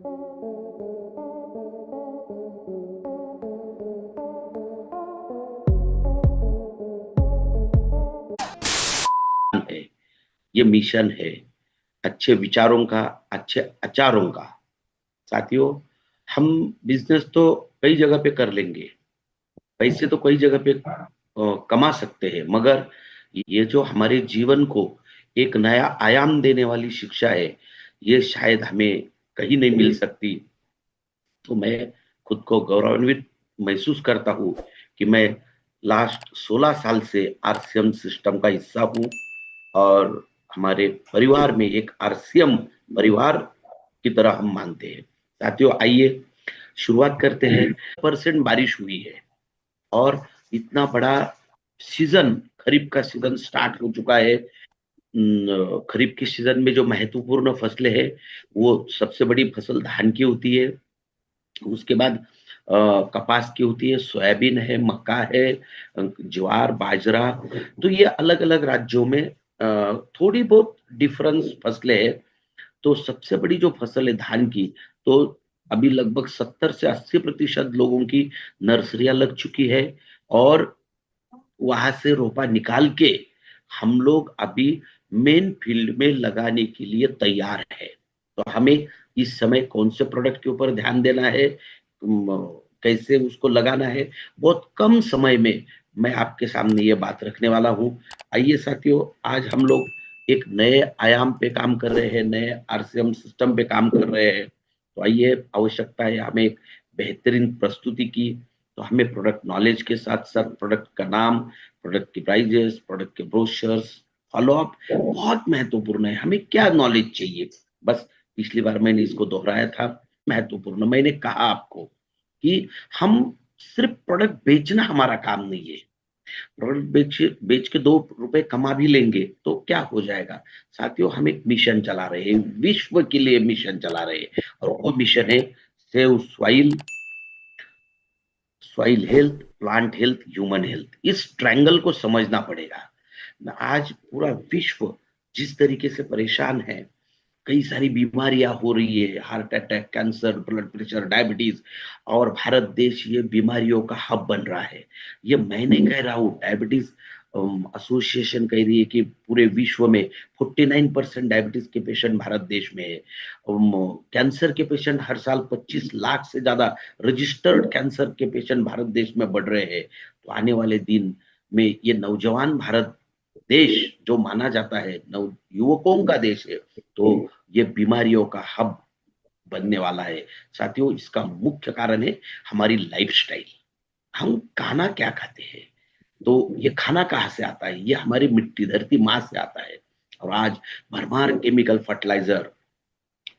है, ये मिशन है अच्छे विचारों का, अच्छे आचारों का। साथियों, हम बिजनेस तो कई जगह पे कर लेंगे, पैसे तो कई जगह पे कमा सकते हैं, मगर ये जो हमारे जीवन को एक नया आयाम देने वाली शिक्षा है, ये शायद हमें कहीं नहीं मिल सकती। तो मैं खुद को गौरवान्वित महसूस करता हूँ कि मैं लास्ट 16 साल से आरसीएम सिस्टम का हिस्सा हूँ और हमारे परिवार में एक आरसीएम परिवार की तरह हम मानते हैं। साथियों, आइए शुरुआत करते हैं। परसेंट बारिश हुई है और इतना बड़ा सीजन, खरीफ का सीजन स्टार्ट हो चुका है। खरीफ के सीजन में जो महत्वपूर्ण फसलें हैं, वो सबसे बड़ी फसल धान की होती है। उसके बाद कपास की होती है, सोयाबीन है, मक्का है, ज्वार, बाजरा। तो ये अलग-अलग राज्यों में थोड़ी बहुत डिफरेंस फसलें हैं। तो सबसे बड़ी जो फसल है धान की, तो अभी लगभग 70 से 80% लोगों की नर्सरियाँ लग चुकी है और वहाँ से रोपा निकाल के हम लोग अभी मेन फील्ड में लगाने के लिए तैयार है। तो हमें इस समय कौन से प्रोडक्ट के ऊपर ध्यान देना है, कैसे उसको लगाना है, बहुत कम समय में मैं आपके सामने ये बात रखने वाला हूँ। आइए साथियों, आज हम लोग एक नए आयाम पे काम कर रहे हैं, नए आरसीएम सिस्टम पे काम कर रहे हैं। तो आइए, आवश्यकता है हमें एक बेहतरीन प्रस्तुति की। तो हमें प्रोडक्ट नॉलेज के साथ-साथ प्रोडक्ट का नाम, प्रोडक्ट की प्राइजेस, प्रोडक्ट के ब्रोशर्स, फ़ॉलो अप बहुत महत्वपूर्ण है। हमें क्या नॉलेज चाहिए? बस पिछली बार मैंने इसको दोहराया था, महत्वपूर्ण। मैंने कहा आपको कि हम सिर्फ़ प्रोडक्ट बेचना हमारा काम नहीं है। प्रोडक्ट बेच के 2 रुपए कमा भी लेंगे, तो क्या हो जाएगा? साथियों, हम एक मिशन चला रहे हैं, विश्व के लिए मिशन चला रहे हैं और वो मिशन है save soil, soil health, plant health, human health. इस ट्रायंगल को समझना पड़ेगा। आज पूरा विश्व जिस तरीके से परेशान है, कई सारी बीमारियां हो रही है, heart attack, cancer, blood pressure, diabetes, और भारत देश ये बीमारियों का हब बन रहा है। ये मैं नहीं कह रहा हूँ, डायबिटीज एसोसिएशन कह रही है कि पूरे विश्व में 49% डायबिटीज के पेशेंट भारत देश में है। कैंसर के पेशेंट हर साल 25 लाख से ज्यादा रजिस्टर्ड कैंसर के पेशेंट भारत देश में बढ़ रहे हैं। तो आने वाले दिन में ये नौजवान भारत देश जो माना जाता है नव युवकों का देश है, तो ये बीमारियों का हब बनने वाला है। साथियों, इसका मुख्य कारण है हमारी लाइफस्टाइल। हम खाना क्या खाते हैं? तो ये खाना कहाँ से आता है? ये हमारी मिट्टी, धरती माँ से आता है। और आज भरमार chemical fertiliser,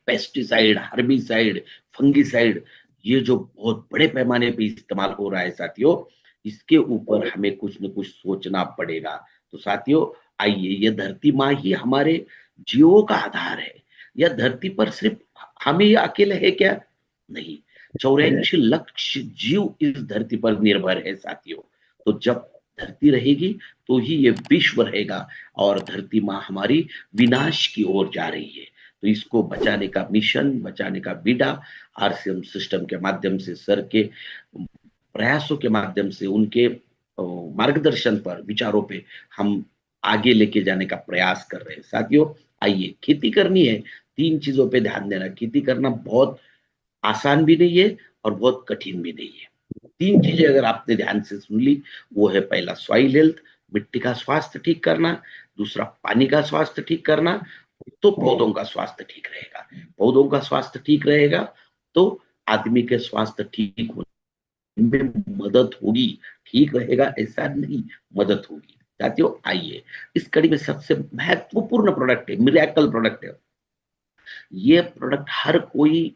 pesticide, herbicide, fungicide, ये जो बहुत बड़े पैमाने पे इस्तेमाल हो रहा है साथियों, इसके ऊपर हमें कुछ न कुछ सोचना पड़ेगा। तो साथियों, आइए, ये धरती माँ ही हमारे जीवों का आधार है। यह धरती पर सिर्फ हम ही अकेले हैं क्या? नहीं, 84 लक्ष जीव इस धरती पर निर्भर है साथियों। तो जब धरती रहेगी, तो ही ये विश्व रहेगा और धरती माँ हमारी विनाश की ओर जा रही है। तो इसको बचाने का मिशन, बचाने का बीड़ा आरसीएम सिस्टम के माध्यम से, सर के प्रयासों के माध्यम से, उनके मार्गदर्शन पर, विचारों पे हम आगे लेके जाने का प्रयास कर रहे हैं। साथियों, आइए, खेती करनी है, 3 चीज़ों पे ध्यान देना। खेती करना बहुत आसान भी नहीं है और बहुत कठिन भी नहीं है। 3 चीज़ें अगर आपने ध्यान से सुन ली, वो है पहला सॉइल हेल्थ, मिट्टी का स्वास्थ्य ठीक करना, दूसरा पानी का स्वास्थ्य ठीक करना, तो पौधों का स्वास्थ्य ठीक रहेगा। पौधों का स्वास्थ्य ठीक रहेगा, तो आदमी के स्वास्थ्य ठीक होने में मदद होगी। ठीक रहेगा ऐसा नहीं, मदद होगी। साथियों, आइए, इस कड़ी में सबसे महत्वपूर्ण प्रोडक्ट है, मिरेकल प्रोडक्ट है। ये प्रोडक्ट हर कोई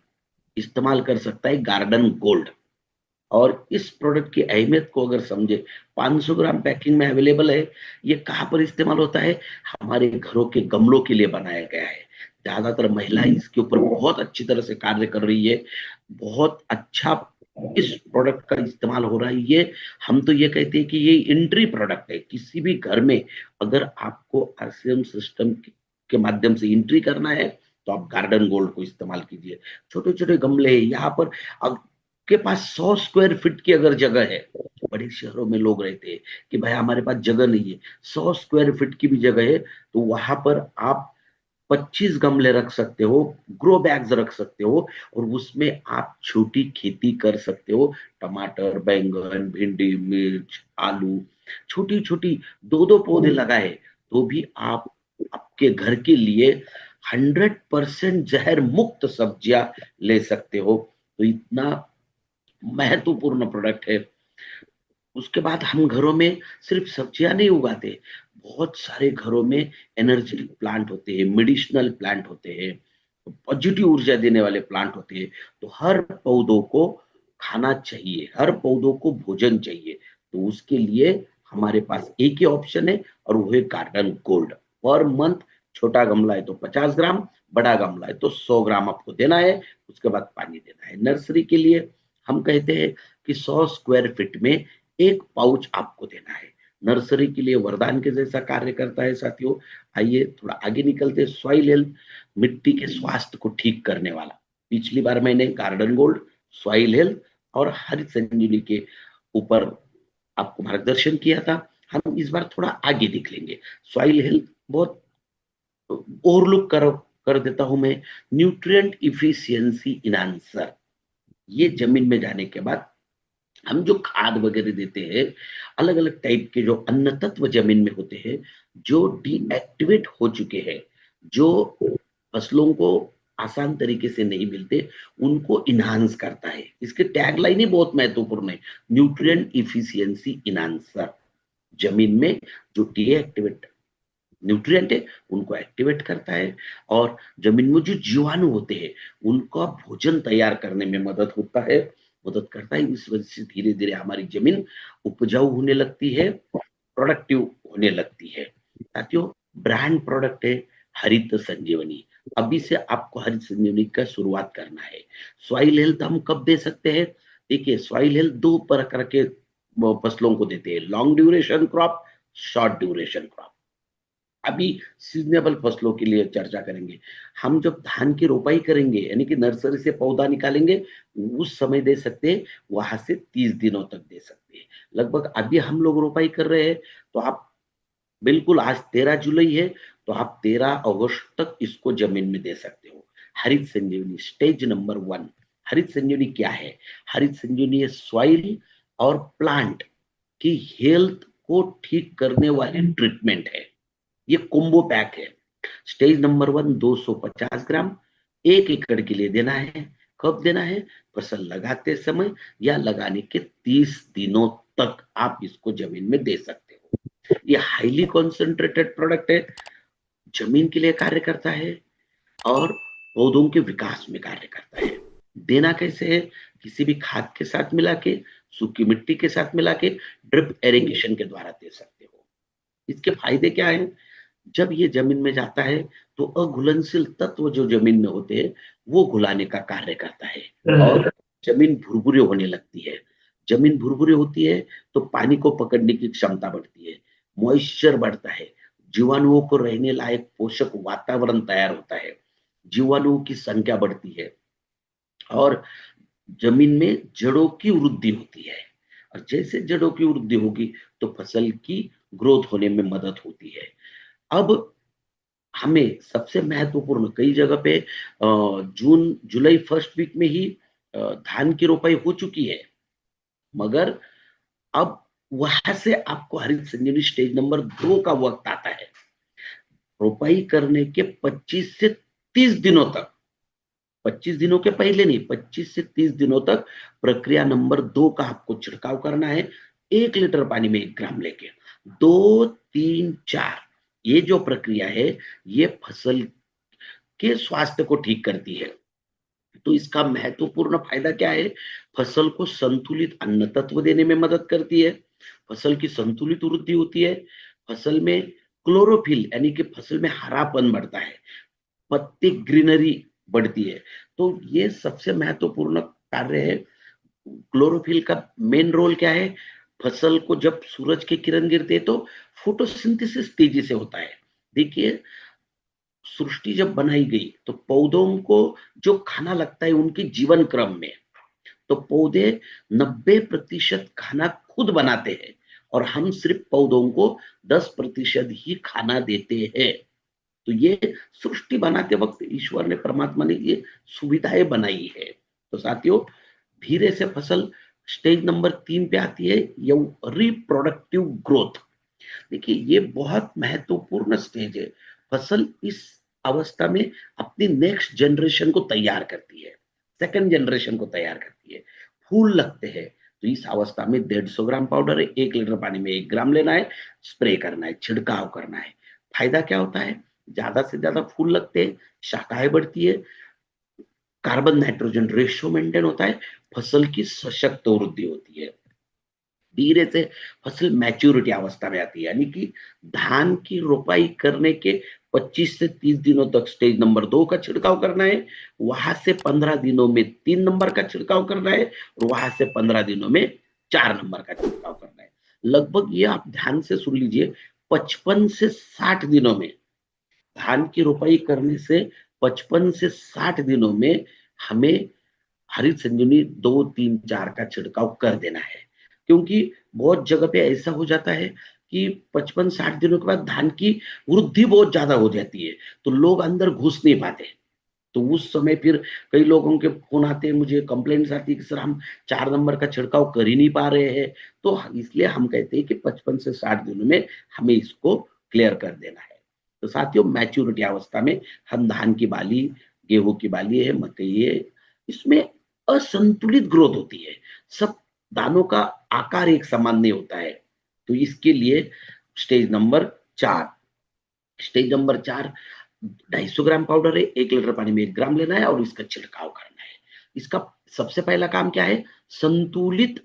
इस्तेमाल कर सकता है, गार्डन गोल्ड। और इस प्रोडक्ट की अहमियत को अगर समझे, 500 ग्राम पैकिंग में अवेलेबल है। ये कहाँ पर इस्तेमाल होता है? हमारे घरों के गमलों के लिए बनाया गया है। ज्यादातर महिलाएं इसके ऊपर बहुत अच्छी तरह से कार्य कर रही है। बहुत अच्छा इस प्रोडक्ट का इस्तेमाल हो रहा है। ये, हम तो ये कहते हैं कि ये एंट्री प्रोडक्ट है किसी भी घर में। अगर आपको आरसीएम सिस्टम के माध्यम से एंट्री करना है, तो आप गार्डन गोल्ड को इस्तेमाल कीजिए। छोटे छोटे गमले यहाँ पर आपके पास 100 स्क्वायर फीट की अगर जगह है, बड़े शहरों में लोग रहते हैं कि भाई हमारे पास जगह नहीं है, 100 स्क्वायर फीट की भी जगह है, तो वहां पर आप 25 गमले रख सकते हो, ग्रो बैग्स रख सकते हो, और उसमें आप छोटी खेती कर सकते हो। टमाटर, बैंगन, भिंडी, मिर्च, आलू, छोटी छोटी दो दो पौधे लगाए तो भी आप आपके घर के लिए 100% जहर मुक्त सब्जियां ले सकते हो। तो इतना महत्वपूर्ण प्रोडक्ट है। उसके बाद हम घरों में सिर्फ सब्जियां नहीं उगाते, बहुत सारे घरों में एनर्जेटिक प्लांट होते हैं, मेडिसिनल प्लांट होते हैं, पॉजिटिव ऊर्जा देने वाले प्लांट होते हैं। तो हर पौधों को खाना चाहिए, हर पौधों को भोजन चाहिए। तो उसके लिए हमारे पास एक ही ऑप्शन है, और वो है गार्डन गोल्ड। पर मंथ छोटा गमला है तो 50 ग्राम, बड़ा गमला है तो 100 ग्राम आपको देना है। उसके बाद पानी देना है। नर्सरी के लिए हम कहते हैं कि 100 स्क्वायर फीट में एक पाउच आपको देना है। नर्सरी के लिए वरदान के जैसा कार्य करता है साथियों। आइए थोड़ा आगे निकलते हैं। सॉइल हेल्थ, मिट्टी के स्वास्थ्य को ठीक करने वाला। पिछली बार मैंने गार्डन गोल्ड, सॉइल हेल्थ और हरित संजीवनी के ऊपर आपको मार्गदर्शन किया था। हम इस बार थोड़ा आगे निकलेंगे। सॉइल हेल्थ बहुत ओवरलुक कर देता हूं मैं। न्यूट्रिएंट इफिशियंसी इनहांसर, ये जमीन में जाने के बाद हम जो खाद वगैरह देते हैं, अलग अलग टाइप के जो अन्न तत्व जमीन में होते हैं, जो डीएक्टिवेट हो चुके हैं, जो फसलों को आसान तरीके से नहीं मिलते, उनको इनहांस करता है। इसके टैगलाइन ही बहुत महत्वपूर्ण है, न्यूट्रिएंट इफिशियंसी इनहांसर। जमीन में जो डीएक्टिवेट न्यूट्रिएंट है उनको एक्टिवेट करता है, और जमीन में जो जीवाणु होते हैं उनका भोजन तैयार करने में मदद करता है। इस वजह से धीरे धीरे हमारी जमीन उपजाऊ होने लगती है, प्रोडक्टिव होने लगती है। साथियों, ब्रांड प्रोडक्ट है हरित संजीवनी। अभी से आपको हरित संजीवनी का शुरुआत करना है। सॉइल हेल्थ हम कब दे सकते हैं? देखिए, सॉइल हेल्थ दो प्रकार के फसलों को देते हैं, long duration crop, short duration crop. अभी सीजनेबल फसलों के लिए चर्चा करेंगे। हम जब धान की रोपाई करेंगे, यानी कि नर्सरी से पौधा निकालेंगे, उस समय दे सकते हैं, वहां से 30 दिनों तक दे सकते हैं। लगभग अभी हम लोग रोपाई कर रहे हैं, तो आप बिल्कुल, आज 13 जुलाई है, तो आप 13 अगस्त तक इसको जमीन में दे सकते हो। हरित संजीवनी स्टेज नंबर 1। हरित संजीवनी क्या है? हरित संजीवनी सॉइल और प्लांट की हेल्थ को ठीक करने वाली ट्रीटमेंट है। ये कोम्बो पैक है। स्टेज नंबर 1 250 ग्राम 1 एकड़ के लिए देना है। कब देना है? फसल लगाते समय या लगाने के 30 दिनों तक आप इसको जमीन में दे सकते हो। ये हाईली कॉन्सेंट्रेटेड प्रोडक्ट है, जमीन के लिए कार्य करता है और पौधों के विकास में कार्य करता है। देना कैसे है? किसी भी खाद के साथ मिला के, सूखी मिट्टी के साथ मिला के, ड्रिप इरिगेशन के द्वारा दे सकते हो। इसके फायदे क्या है? जब ये जमीन में जाता है तो अघुलनशील तत्व जो जमीन में होते हैं वो घुलाने का कार्य करता है, और जमीन भुरभुरे होने लगती है। जमीन भुरभुरे होती है तो पानी को पकड़ने की क्षमता बढ़ती है, मॉइस्चर बढ़ता है, जीवाणुओं को रहने लायक पोषक वातावरण तैयार होता है, जीवाणुओं की संख्या बढ़ती है, और जमीन में जड़ों की वृद्धि होती है। और जैसे जड़ों की वृद्धि होगी तो फसल की ग्रोथ होने में मदद होती है। अब हमें सबसे महत्वपूर्ण, कई जगह पे जून जुलाई फर्स्ट वीक में ही धान की रोपाई हो चुकी है, मगर अब वहां से आपको हरित संजीवनी स्टेज नंबर 2 का वक्त आता है। रोपाई करने के 25 से 30 दिनों तक, 25 दिनों के पहले नहीं, 25 से 30 दिनों तक प्रक्रिया नंबर 2 का आपको छिड़काव करना है। 1 लीटर पानी में 1 ग्राम लेके, 2 3 4, ये जो प्रक्रिया है ये फसल के स्वास्थ्य को ठीक करती है। तो इसका महत्वपूर्ण फायदा क्या है? फसल को संतुलित अन्न तत्व देने में मदद करती है, फसल की संतुलित वृद्धि होती है, फसल में क्लोरोफिल यानी कि फसल में हरापन बढ़ता है, पत्ती ग्रीनरी बढ़ती है। तो ये सबसे महत्वपूर्ण कार्य है। क्लोरोफिल का मेन रोल क्या है? फसल को जब सूरज की किरण गिरती है तो फोटोसिंथेसिस तेजी से होता है। देखिए, सृष्टि जब बनाई गई तो पौधों को जो खाना लगता है उनके जीवन क्रम में, तो पौधे 90% खाना खुद बनाते हैं और हम सिर्फ पौधों को 10% ही खाना देते हैं। तो ये सृष्टि बनाते वक्त ईश्वर ने, परमात्मा ने ये सुविधाएं बनाई है। तो साथियों, धीरे से फसल स्टेज नंबर 3 पे आती है, ये रिप्रोडक्टिव ग्रोथ। देखिए, ये बहुत महत्वपूर्ण स्टेज है। फसल इस अवस्था में अपनी नेक्स्ट जनरेशन को तैयार करती है, सेकंड जनरेशन को तैयार करती है। फूल लगते हैं, तो इस अवस्था में 150 ग्राम पाउडर है, 1 लीटर पानी में 1 ग्राम लेना है, स्प्रे करना है, छिड़काव करना है। फायदा क्या होता है? ज्यादा से ज्यादा फूल लगते हैं, शाखाएं बढ़ती है, कार्बन नाइट्रोजन रेशियो मेंटेन होता है, फसल की सशक्त वृद्धि होती है। धीरे से फसल मैच्योरिटी अवस्था में आती है, यानी कि धान की रोपाई करने के 25 से 30 दिनों तक स्टेज नंबर 2 का छिड़काव करना है, वहां से 15 दिनों में 3 नंबर का छिड़काव करना है, और वहां से 15 दिनों में 4 नंबर का छिड़काव करना है। लगभग ये आप ध्यान से सुन लीजिए, 55 से 60 दिनों में, धान की रोपाई करने से 55 से 60 दिनों में हमें हरित संजीवनी 2, 3, 4 का छिड़काव कर देना है। क्योंकि बहुत जगह पे ऐसा हो जाता है कि 55-60 दिनों के बाद धान की वृद्धि बहुत ज्यादा हो जाती है, तो लोग अंदर घुस नहीं पाते। तो उस समय फिर कई लोगों के फोन आते हैं, मुझे कंप्लेंट्स आती है कि सर हम 4 नंबर का छिड़काव कर ही नहीं पा रहे हैं। तो इसलिए हम कहते हैं कि 55 से 60 दिनों में हमें इसको क्लियर कर देना है। तो साथियों, मैच्योरिटी अवस्था में हम धान की बाली, गेहूं की बाली है, मकई है, इसमें असंतुलित ग्रोथ होती है। सब दानों का आकार एक समान नहीं होता है। तो इसके लिए स्टेज नंबर 4, स्टेज नंबर 4, 250 ग्राम पाउडर है, 1 लीटर पानी में 1 ग्राम लेना है और इसका छिड़काव करना है। इसका सबसे पहला काम क्या है? संतुलित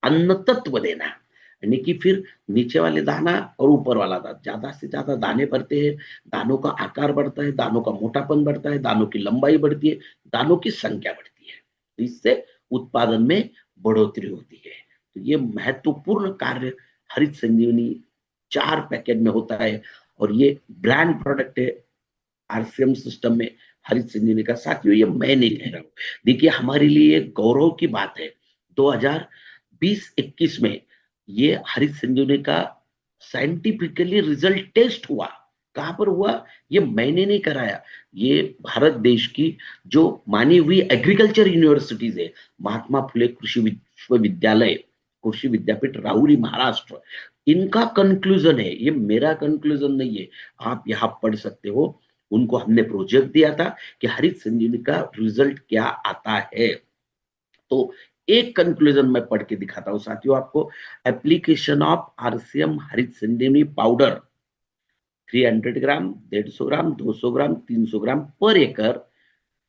अन्न तत्व देना, यानी कि फिर नीचे वाले दाना और ऊपर वाला दाना, ज्यादा से ज्यादा दाने बढ़ते हैं, दानों का आकार बढ़ता है, दानों का मोटापन बढ़ता है, दानों की लंबाई बढ़ती है, दानों की संख्या बढ़ती है। तो इससे उत्पादन में बढ़ोतरी होती है। तो ये महत्वपूर्ण कार्य हरित संजीवनी 4 पैकेट में होता है, और ये ब्रांड प्रोडक्ट है आरसीएम सिस्टम में हरित संजीवनी का। साथियों, ये मैं नहीं कह रहा हूं, देखिए हमारे लिए गौरव की बात है। 2020-21 में ये हरित संजीवनी का साइंटिफिकली रिजल्ट टेस्ट हुआ। कहां पर हुआ? ये मैंने नहीं कराया, ये भारत देश की जो मानी हुई एग्रीकल्चर यूनिवर्सिटीज है, महात्मा फुले कृषि विश्वविद्यालय, कृषि विद्यापीठ राहुरी महाराष्ट्र, इनका कंक्लूजन है, ये मेरा कंक्लूजन नहीं है। आप यहाँ पढ़ सकते हो, उनको हमने प्रोजेक्ट दिया था कि हरित संजीवनी का रिजल्ट क्या आता है। तो एक कंक्लूजन मैं पढ़ के दिखाता हूं साथियों आपको। एप्लीकेशन ऑफ आरसीएम हरित संजीवनी पाउडर 300 ग्राम, 150 ग्राम, 200 ग्राम, 300 ग्राम पर एकड़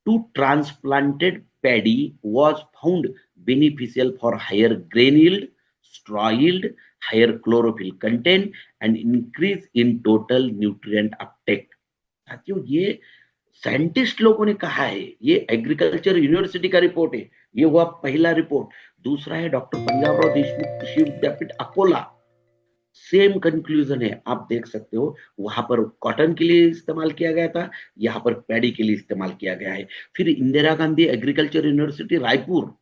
to transplanted paddy was found beneficial for higher grain yield, straw yield, higher chlorophyll content and increase in total nutrient uptake। साथियों, ये साइंटिस्ट लोगों ने कहा है, ये एग्रीकल्चर यूनिवर्सिटी का रिपोर्ट है। ये हुआ पहला रिपोर्ट। दूसरा है डॉक्टर पंजाबराव देशमुख कृषि विद्यापीठ अकोला, सेम कंक्लूजन है। आप देख सकते हो, वहां पर कॉटन के लिए इस्तेमाल किया गया था, यहाँ पर पैडी के लिए इस्तेमाल किया गया है। फिर इंदिरा गांधी एग्रीकल्चर यूनिवर्सिटी रायपुर,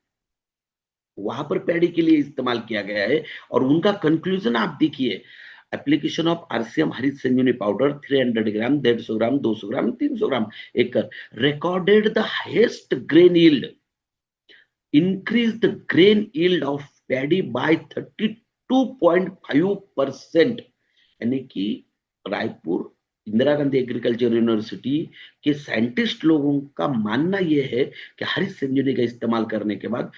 वहां पर पैडी के लिए इस्तेमाल किया गया है, और उनका कंक्लूजन आप देखिए। एप्लीकेशन ऑफ आरसीएम हरित संजीवनी पाउडर 300 ग्राम, 150 ग्राम, 200 ग्राम, 300 ग्राम एकड़ recorded the highest grain yield, increased the grain yield of paddy by 32.5%। यानी कि रायपुर इंदिरा गांधी एग्रीकल्चर यूनिवर्सिटी के साइंटिस्ट लोगों का मानना यह है कि हरित संजीवनी का इस्तेमाल करने के बाद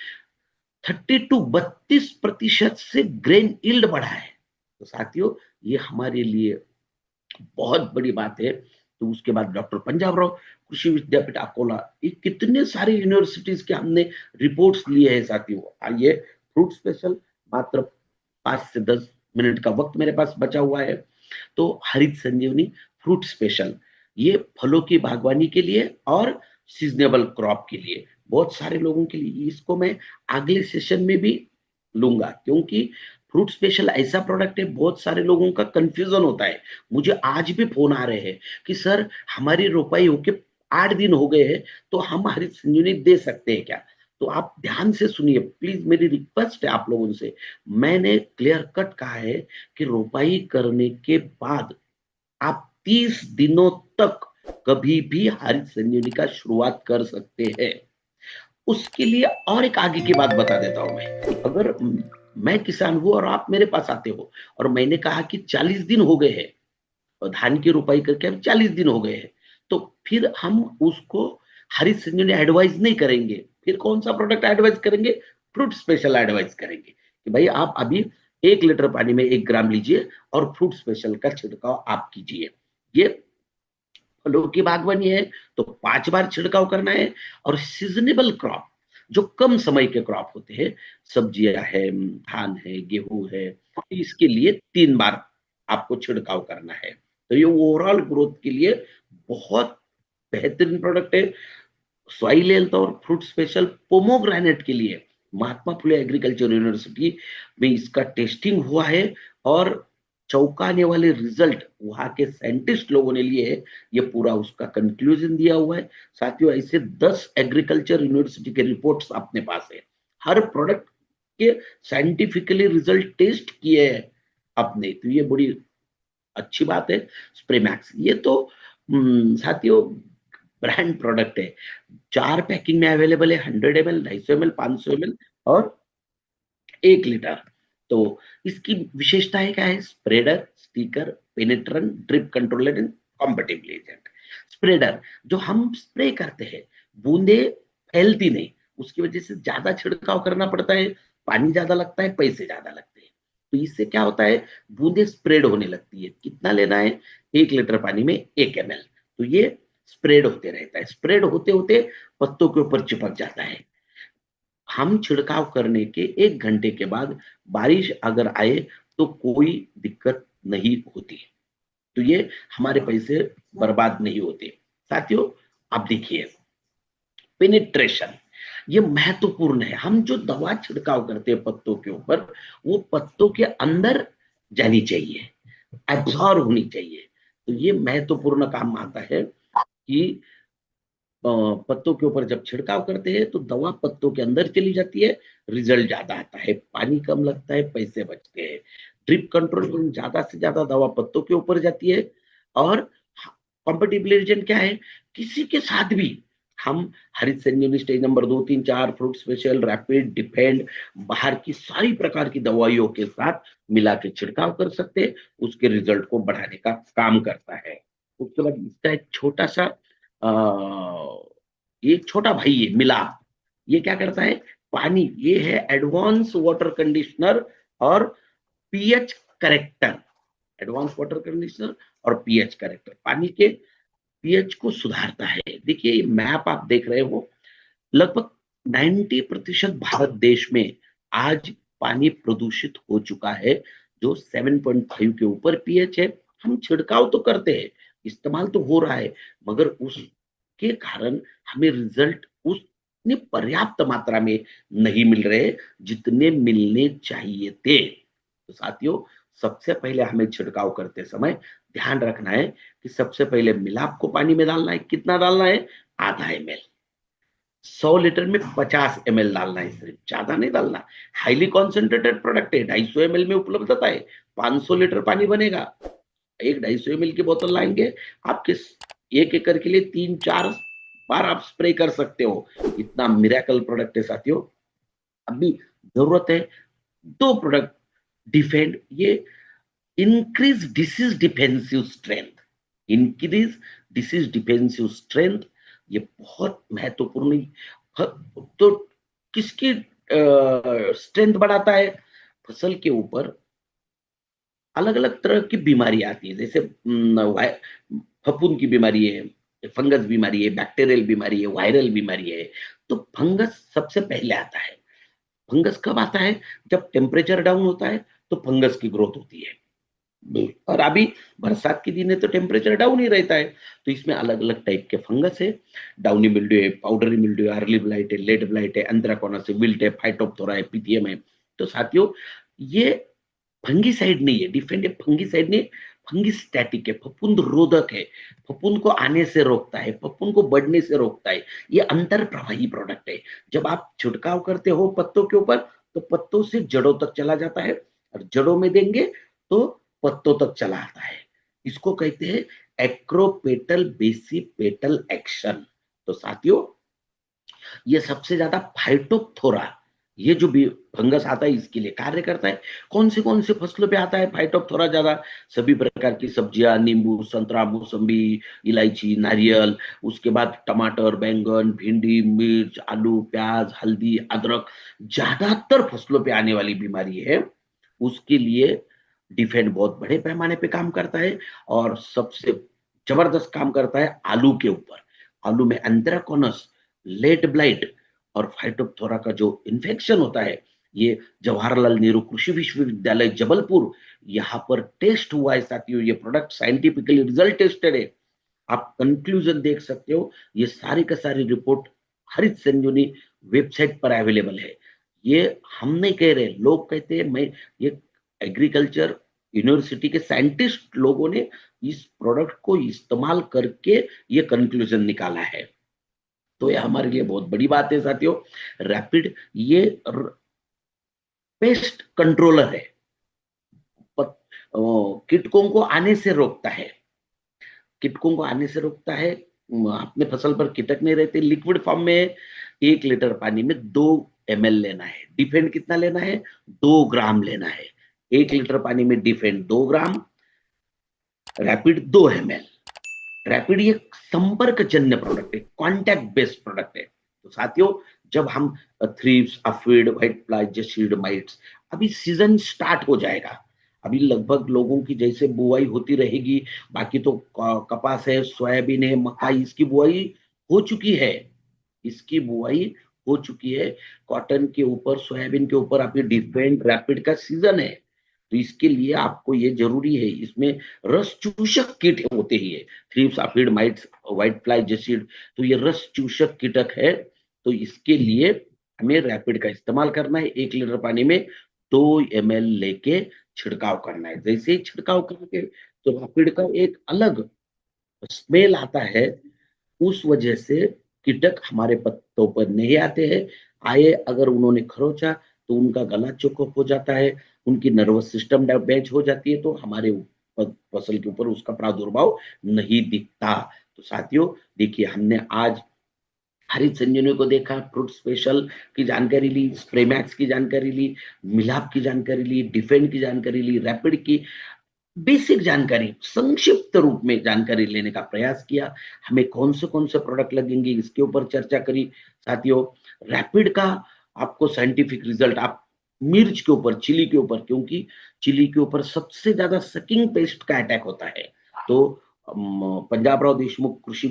32% से ग्रेन यील्ड बढ़ा है। तो साथियों, ये हमारे लिए बहुत बड़ी बात है। तो उसके बाद डॉक्टर पंजाबराव कृषि विद्यापीठ अकोला, ये कितने सारे यूनिवर्सिटीज के हमने रिपोर्ट्स लिए हैं साथियों। आइए, फ्रूट स्पेशल, मात्र 5 से 10 मिनट का वक्त मेरे पास बचा हुआ है। तो हरित संजीवनी फ्रूट स्पेशल, ये फलों की बागवानी के लिए और सीजनेबल क्रॉप के लिए, बहुत सारे लोगों के लिए। इसको मैं अगले सेशन में भी लूंगा, क्योंकि फ्रूट स्पेशल ऐसा प्रोडक्ट है, बहुत सारे लोगों का कंफ्यूजन होता है। मुझे आज भी फोन आ रहे हैं कि सर हमारी रोपाई होके 8 दिन हो गए हैं, तो हम हरी संजीवनी दे सकते हैं क्या? तो आप ध्यान से सुनिए प्लीज, मेरी रिक्वेस्ट है आप लोगों से। मैंने क्लियर कट कहा है कि रोपाई करने के बाद आप 30 दिनों तक कभी भी हरित संजीवनी का शुरुआत कर सकते हैं। उसके लिए और एक आगे की बात बता देता हूं मैं। अगर मैं किसान हूं और आप मेरे पास आते हो और मैंने कहा कि 40 दिन हो गए हैं और धान की रोपाई करके अब 40 दिन हो गए हैं, तो फिर हम उसको हरित संजीवनी एडवाइस नहीं करेंगे। फिर कौन सा प्रोडक्ट एडवाइस करेंगे? फ्रूट स्पेशल एडवाइस करेंगे कि भाई आप अभी 1 लीटर पानी में 1 ग्राम लीजिए और फ्रूट स्पेशल का छिड़काव आप कीजिए। ये फलों की बागवानी है तो 5 बार छिड़काव करना है। और सीजनेबल क्रॉप, जो कम समय के क्रॉप होते हैं, सब्जियां है, धान है, गेहूं है, इसके लिए 3 बार आपको छिड़काव करना है। तो ये ओवरऑल ग्रोथ के लिए बहुत बेहतरीन प्रोडक्ट है। सॉइल हेल्थ और फ्रूट स्पेशल पोमोग्रेनेट के लिए महात्मा फुले एग्रीकल्चर यूनिवर्सिटी में इसका टेस्टिंग हुआ है और चौंकाने वाले रिजल्ट वहां के साइंटिस्ट लोगों ने लिए है। ये पूरा उसका कंक्लूजन दिया हुआ है। साथियों, ऐसे 10 एग्रीकल्चर यूनिवर्सिटी के रिपोर्ट्स अपने पास है। हर प्रोडक्ट के साइंटिफिकली रिजल्ट टेस्ट किए हैं अपने, तो ये बड़ी अच्छी बात है। स्प्रेमैक्स ये तो साथियों ब्रांड प्रोडक्ट है। 4 पैकिंग में अवेलेबल है, 100 ml, 250 ml, 500 ml और 1 लीटर। तो इसकी विशेषताएं क्या है? Spreader, sticker, penetrant, drip controller and compatible agent. Spreader, जो हम स्प्रे करते हैं, बूंदे फैलती नहीं, उसकी वजह से ज्यादा छिड़काव करना पड़ता है, पानी ज्यादा लगता है, पैसे ज्यादा लगते हैं। तो इससे क्या होता है? बूंदे स्प्रेड होने लगती है। कितना लेना है? 1 लीटर पानी में 1 ml। तो ये स्प्रेड होते रहता है। स्प्रेड होते होते पत्तों के ऊपर चिपक जाता है। हम छिड़काव करने के 1 घंटे के बाद बारिश अगर आए तो कोई दिक्कत नहीं होती। तो ये हमारे पैसे बर्बाद नहीं होते। साथियों, आप देखिए पेनिट्रेशन, ये महत्वपूर्ण है। हम जो दवा छिड़काव करते हैं पत्तों के ऊपर, वो पत्तों के अंदर जानी चाहिए, एब्जॉर्ब होनी चाहिए। तो ये महत्वपूर्ण काम आता है कि पत्तों के ऊपर जब छिड़काव करते हैं तो दवा पत्तों के अंदर चली जाती है, रिजल्ट ज्यादा आता है, पानी कम लगता है, पैसे बचते हैं। ड्रिप कंट्रोल में ज्यादा से ज्यादा दवा पत्तों के ऊपर जाती है। और कॉम्पेटिबल एजेंट क्या है? किसी के साथ भी हम Harit Sanjivani stage number 2, 3, 4, fruit special, rapid, defend, बाहर की सारी प्रकार की दवाइयों के साथ मिला के छिड़काव कर सकते हैं। उसके रिजल्ट को बढ़ाने का काम करता है। उसके बाद इसका एक छोटा सा ये छोटा भाई है मिलाप। ये क्या करता है? पानी, ये है एडवांस वाटर कंडीशनर और pH character. Advance water conditioner और पीएच करेक्टर पानी के पीएच को सुधारता है। देखिए ये मैप आप देख रहे हो, लगभग 90% भारत देश में आज पानी प्रदूषित हो चुका है, जो 7.5 के ऊपर पीएच है। हम छिड़काव तो करते हैं, इस्तेमाल तो हो रहा है, मगर उसके कारण हमें रिजल्ट उतनी पर्याप्त मात्रा में नहीं मिल रहे जितने मिलने चाहिए थे। तो साथियों, सबसे पहले हमें छिड़काव करते समय ध्यान रखना है कि सबसे पहले मिलाप को पानी में डालना है। कितना डालना है? आधा ml। 100 लीटर में 50 ml डालना है, सिर्फ, ज्यादा नहीं डालना। हाईली कॉन्सेंट्रेटेड प्रोडक्ट है, 250 ml में उपलब्धता है, 500 लीटर पानी बनेगा। एक 250 ml की बोतल लाएंगे, आपके 1 एकड़ के लिए 3-4 बार आप स्प्रे कर सकते हो। इतना मिरेकल प्रोडक्ट है साथियों। अभी जरूरत है 2 प्रोडक्ट। डिफेंड, ये increase disease defensive strength. Increase disease defensive strength, ये बहुत महत्वपूर्ण। तो किसकी स्ट्रेंथ बढ़ाता है? फसल के ऊपर अलग अलग तरह की बीमारी आती है, जैसे फफूंद की बीमारी है, फंगस बीमारी है, बैक्टीरियल बीमारी है, वायरल बीमारी है। तो फंगस सबसे पहले आता है। फंगस कब आता है? जब टेम्परेचर डाउन होता है तो फंगस की ग्रोथ होती है। और अभी बरसात के दिन है तो टेम्परेचर डाउन ही रहता है, तो इसमें अलग अलग टाइप के फंगस है। डाउनी मिल्ड्यू है, पाउडरी मिल्ड्यू है, अर्ली ब्लाइट है, लेट ब्लाइट है, एंथ्राकोनस है, विल्ट है, फाइटोप्थोरा है, पीथियम है। तो साथियों, ये फंगीसाइड नहीं है, डिफेंड फंगीसाइड नहीं, फंगिस्टैटिक है, फफूंद रोधक है, फफूंद को आने से रोकता है, फफूंद को बढ़ने से रोकता है। ये अंतर प्रवाही प्रोडक्ट है। जब आप छिड़काव करते हो पत्तों के ऊपर तो पत्तों से जड़ों तक चला जाता है, और जड़ों में देंगे तो पत्तों तक चला आता है। इसको कहते हैं एक्रोपेटल बेसिपेटल एक्शन। तो साथियों, ये सबसे ज्यादा फाइटोप्थोरा, ये जो भी फंगस आता है इसके लिए कार्य करता है। कौन से फसलों पे आता है फाइटोप्थोरा ज्यादा? सभी प्रकार की सब्जियां, नींबू, संतरा, मौसम्बी, इलायची, नारियल, उसके बाद टमाटर, बैंगन, भिंडी, मिर्च, आलू, प्याज, हल्दी, अदरक, ज्यादातर फसलों पे आने वाली बीमारी है। उसके लिए डिफेंड बहुत बड़े पैमाने पे काम करता है, और सबसे जबरदस्त काम करता है आलू के ऊपर। आलू में एंथ्रेकोनस, लेट ब्लाइट और फाइटोप्थोरा का जो इन्फेक्शन होता है, ये जवाहरलाल नेहरू कृषि विश्वविद्यालय जबलपुर, यहाँ पर टेस्ट हुआ है साथियों। ये प्रोडक्ट साइंटिफिकली रिजल्ट टेस्टेड है। आप कंक्लूजन देख सकते हो, ये सारी का सारी रिपोर्ट हरित संजीवनी वेबसाइट पर अवेलेबल है। ये हम नहीं कह रहे, लोग कहते हैं। मैं ये एग्रीकल्चर यूनिवर्सिटी के साइंटिस्ट लोगों ने इस प्रोडक्ट को इस्तेमाल करके ये कंक्लूजन निकाला है। तो ये हमारे लिए बहुत बड़ी बात है साथियों। रैपिड ये पेस्ट कंट्रोलर है, कीटकों को आने से रोकता है, कीटकों को आने से रोकता है। अपने फसल पर कीटक नहीं रहते। लिक्विड फॉर्म में 1 लीटर पानी में 2 ml लेना है। डिफेंड कितना लेना है? 2 ग्राम लेना है। 1 लीटर पानी में डिफेंड 2 ग्राम, रैपिड 2 ml। रैपिड ये संपर्क जन्य प्रोडक्ट है, कॉन्टैक्ट बेस्ड प्रोडक्ट है। तो साथियों, जब हम thrips, aphid, white fly, jassid mites, अभी सीजन स्टार्ट हो जाएगा। अभी लगभग लोगों की जैसे बुआई होती रहेगी, बाकी तो कपास है, सोयाबीन है, मकाई, इसकी बुआई हो चुकी है, इसकी बुआई हो चुकी है। कॉटन के ऊपर, सोयाबीन के ऊपर अभी डिफेंड रैपिड का सीजन है। तो इसके लिए आपको ये जरूरी है, इसमें रस चूषक कीट होते ही है, thrips, aphid, mites, white fly, jassid. तो ये रस चूषक कीटक है। तो इसके लिए हमें रैपिड का इस्तेमाल करना है। 1 लीटर पानी में 2 ml लेके छिड़काव करना है। जैसे ही छिड़काव करके तो रैपिड का एक अलग स्मेल आता है, उस वजह से कीटक हमारे पत्तों पर नहीं आते हैं। आए अगर उन्होंने खरोचा तो उनका गला चोकअप हो जाता है, उनकी नर्वस सिस्टम डैमेज हो जाती है, तो हमारे फसल के ऊपर उसका प्रादुर्भाव नहीं दिखता। तो साथियों, देखिए, हमने आज हरित संजीवनी को देखा, फ्रूट स्पेशल की जानकारी ली, स्प्रेमैक्स की जानकारी ली, मिलाप की जानकारी ली, डिफेंड की जानकारी ली, रैपिड की बेसिक जानकारी, संक्षिप्त रूप में जानकारी लेने का प्रयास किया। हमें कौन से प्रोडक्ट लगेंगे इसके ऊपर चर्चा करी। साथियों, रैपिड का आपको साइंटिफिक रिजल्ट, आप मिर्च के ऊपर, चिली के ऊपर, क्योंकि चिली के ऊपर सबसे ज्यादा सकिंग पेस्ट का अटैक होता है। तो पंजाबराव देशमुख कृषि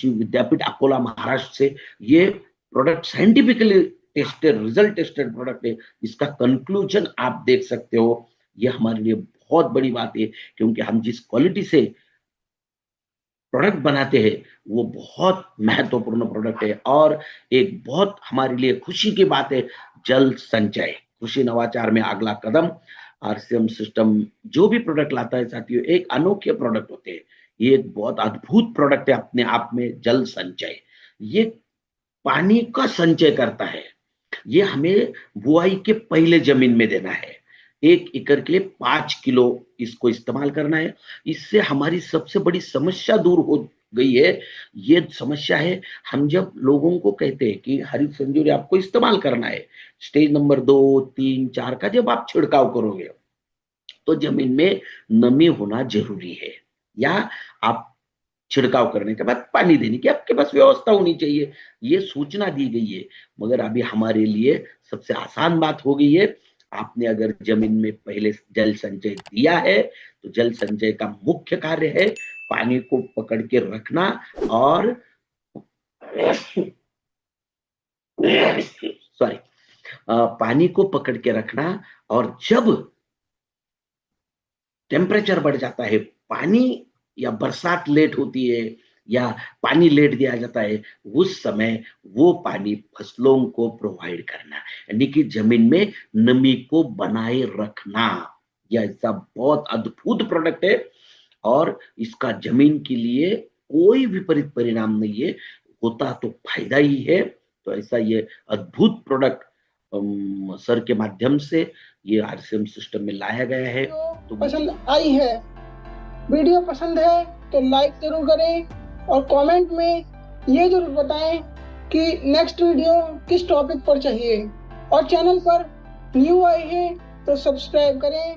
विद्यापीठ अकोला महाराष्ट्र से ये product scientifically tested, result tested product है। इसका कंक्लूजन आप देख सकते हो। ये हमारे लिए बहुत बड़ी बात है, क्योंकि हम जिस क्वालिटी से प्रोडक्ट बनाते हैं वो बहुत महत्वपूर्ण प्रोडक्ट है। और एक बहुत हमारे लिए खुशी की बात है, जल संचय, कृषि नवाचार में अगला कदम। आरसीएम सिस्टम जो भी प्रोडक्ट लाता है साथियों, एक अनोखे प्रोडक्ट होते हैं। ये एक बहुत अद्भुत प्रोडक्ट है अपने आप में, जल संचय। ये पानी का संचय करता है। ये हमें बुआई के पहले जमीन में देना है। 1 एकड़ के लिए 5 किलो इसको इस्तेमाल करना है। इससे हमारी सबसे बड़ी समस्या दूर हो गई है। ये समस्या है, हम जब लोगों को कहते हैं कि हरित संजीवनी आपको इस्तेमाल करना है, स्टेज नंबर 2, 3, 4 का जब आप छिड़काव करोगे तो जमीन में नमी होना जरूरी है, या आप छिड़काव करने के बाद पानी देने की आपके पास व्यवस्था होनी चाहिए। ये सूचना दी गई है। मगर अभी हमारे लिए सबसे आसान बात हो गई है। आपने अगर जमीन में पहले जल संचय दिया है तो जल संचय का मुख्य कार्य है पानी को पकड़ के रखना, और सॉरी, पानी को पकड़ के रखना। और जब टेम्परेचर बढ़ जाता है, पानी या बरसात लेट होती है, या पानी लेट दिया जाता है, उस समय वो पानी फसलों को प्रोवाइड करना, यानी कि जमीन में नमी को बनाए रखना। यह ऐसा बहुत अद्भुत प्रोडक्ट है और इसका जमीन के लिए कोई विपरीत परिणाम नहीं है, होता तो फायदा ही है। तो ऐसा ये अद्भुत प्रोडक्ट सर के माध्यम से ये आरसीएम सिस्टम में लाया गया है। तो पसंद आई है, वीडियो पसंद है तो लाइक जरूर करें और कमेंट में ये जरूर बताएं कि नेक्स्ट वीडियो किस टॉपिक पर चाहिए, और चैनल पर न्यू आए हैं तो सब्सक्राइब करें।